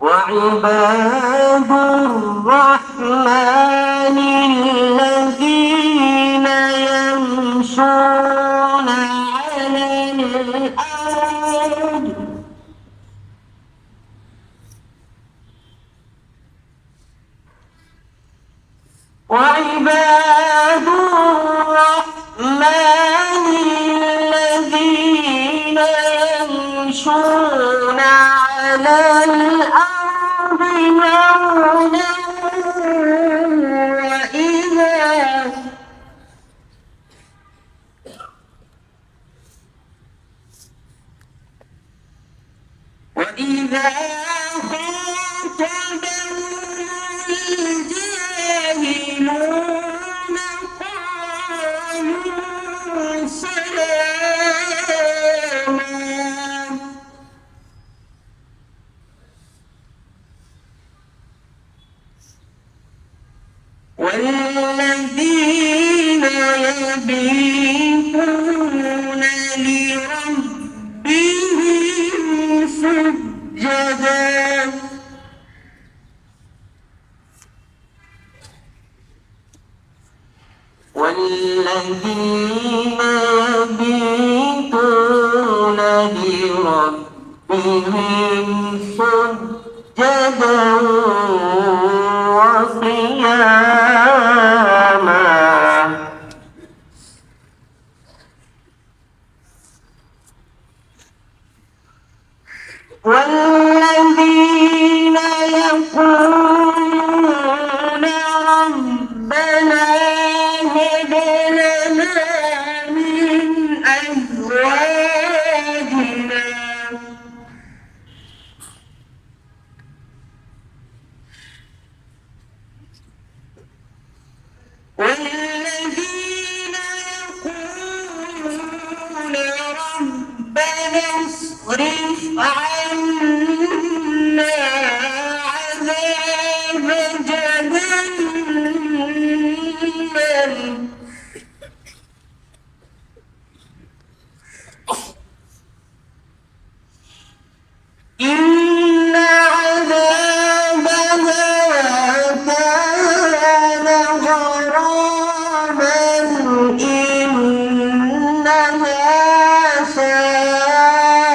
وعباد الرحمن الذين يمشون على الأرض وعباد الرحمن الذين يمشون على الأرض هونا وإذا خاطبهم الجاهلون قالوا سلاما والذين يبيتون لربهم سجدا والذين يبيتون لربهم سجدا وقياما والذين يقولون ربنا هب لنا من أزواجنا والذين يقولون ربنا اصرف عنا عذاب جهنم إن عذابها كان غراما إنها ساءت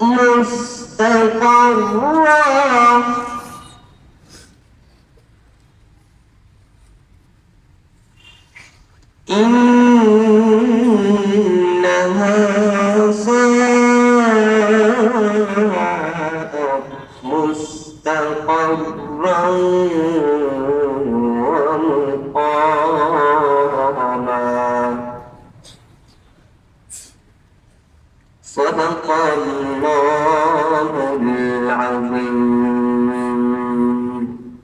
مستقرا